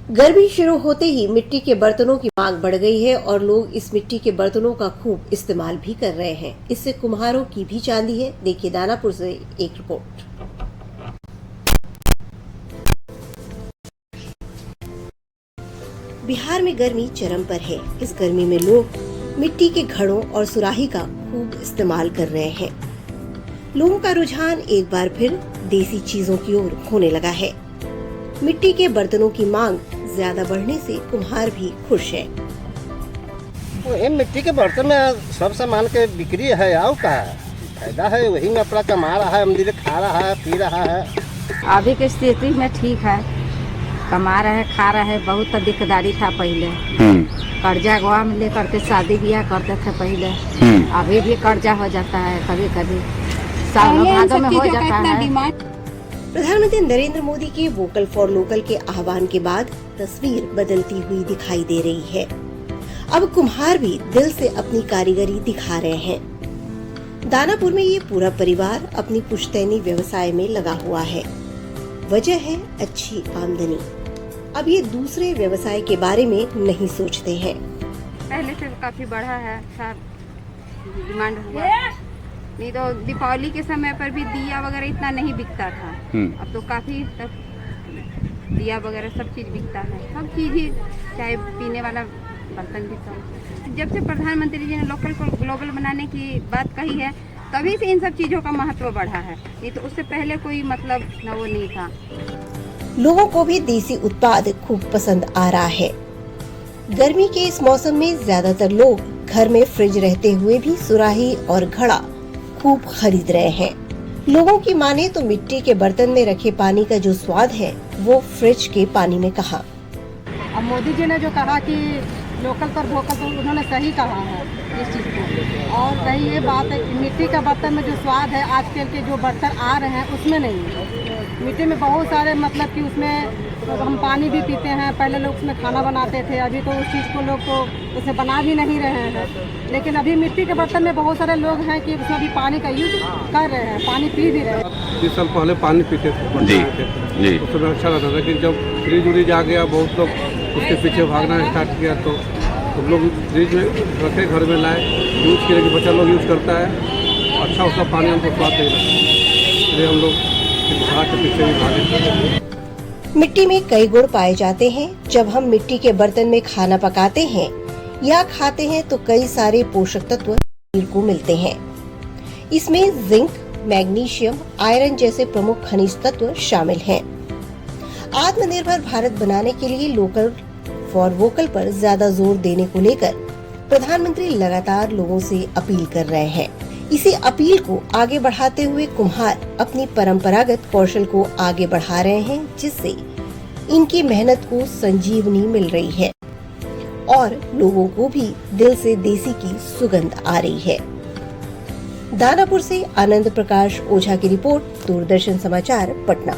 गर्मी शुरू होते ही मिट्टी के बर्तनों की मांग बढ़ गई है और लोग इस मिट्टी के बर्तनों का खूब इस्तेमाल भी कर रहे हैं। इससे कुम्हारों की भी चांदी है। देखिए दानापुर से एक रिपोर्ट। बिहार में गर्मी चरम पर है। इस गर्मी में लोग मिट्टी के घड़ों और सुराही का खूब इस्तेमाल कर रहे हैं। लोगों का रुझान एक बार फिर देसी चीजों की ओर होने लगा है। मिट्टी के बर्तनों की मांग ज्यादा बढ़ने से कुम्हार भी खुश है। वही मिट्टी के बर्तन में सब सामान के बिक्री है, आओ का फायदा है, वही में अपना कमा रहा है, मंदिर खा रहा है, पी रहा है। अभी की स्थिति में ठीक है, कमा रहे खा रहे हैं। बहुत दिक्कतदारी था पहले, कर्जा गोवा में लेकर के शादी ब्याह करते थे पहले। अभी भी कर्जा हो जाता है, कभी कभी सालों भादों में हो जाता है। प्रधानमंत्री नरेंद्र मोदी के वोकल फॉर लोकल के आह्वान के बाद तस्वीर बदलती हुई दिखाई दे रही है। अब कुम्हार भी दिल से अपनी कारीगरी दिखा रहे हैं। दानापुर में ये पूरा परिवार अपनी पुश्तैनी व्यवसाय में लगा हुआ है। वजह है अच्छी आमदनी। अब ये दूसरे व्यवसाय के बारे में नहीं सोचते हैं। पहले से काफी बढ़ा है, अच्छा डिमांड हुआ। नहीं तो दीपावली के समय पर भी दिया वगैरह इतना नहीं बिकता था। अब तो काफी तक दिया वगैरह सब चीज बिकता है, सब चीज ही, चाहे पीने वाला बर्तन भी सब। जब से प्रधानमंत्री जी ने लोकल को ग्लोबल बनाने की बात कही है, तभी से इन सब चीजों का महत्व बढ़ा है। नहीं तो उससे पहले कोई मतलब न वो नहीं था। लोगों को भी देसी उत्पाद खूब पसंद आ रहा है। गर्मी के इस मौसम में ज्यादातर लोग घर में फ्रिज रहते हुए भी सुराही और घड़ा खूब खरीद रहे हैं। लोगों की माने तो मिट्टी के बर्तन में रखे पानी का जो स्वाद है वो फ्रिज के पानी में कहाँ। अब मोदी जी ने जो कहा कि लोकल पर वोकल पर, उन्होंने सही कहा है इस चीज़ को। और रही ये बात है कि मिट्टी का बर्तन में जो स्वाद है आजकल के जो बर्तन आ रहे हैं उसमें नहीं है। मिट्टी में बहुत सारे मतलब कि उसमें हम पानी भी पीते हैं, पहले लोग उसमें खाना बनाते थे, अभी तो उस चीज़ को लोग तो उसे बना भी नहीं रहे हैं। लेकिन अभी मिट्टी के बर्तन में बहुत सारे लोग हैं कि उसमें भी पानी का यूज कर रहे हैं, पानी पी भी रहे हैं। 20 साल पहले पानी पीते थे जी। उस समय अच्छा लगता था, लेकिन जब फ्रिज उरीज आ गया, बहुत लोग उसके पीछे भागना स्टार्ट किया, तो हम लोग फ्रिज में रखे, घर में लाए, यूज़ किए कि बच्चा लोग यूज़ करता है, अच्छा उसका पानी हमको स्वाद नहीं लगता, इसलिए हम लोग भाग के पीछे भी भागे। मिट्टी में कई गुण पाए जाते हैं। जब हम मिट्टी के बर्तन में खाना पकाते हैं या खाते हैं तो कई सारे पोषक तत्व शरीर को मिलते हैं। इसमें जिंक, मैग्नीशियम, आयरन जैसे प्रमुख खनिज तत्व शामिल हैं। आत्मनिर्भर भारत बनाने के लिए लोकल फॉर वोकल पर ज्यादा जोर देने को लेकर प्रधानमंत्री लगातार लोगों से अपील कर रहे हैं। इसी अपील को आगे बढ़ाते हुए कुम्हार अपनी परंपरागत कौशल को आगे बढ़ा रहे हैं, जिससे इनकी मेहनत को संजीवनी मिल रही है और लोगों को भी दिल से देसी की सुगंध आ रही है। दानापुर से आनंद प्रकाश ओझा की रिपोर्ट, दूरदर्शन समाचार, पटना।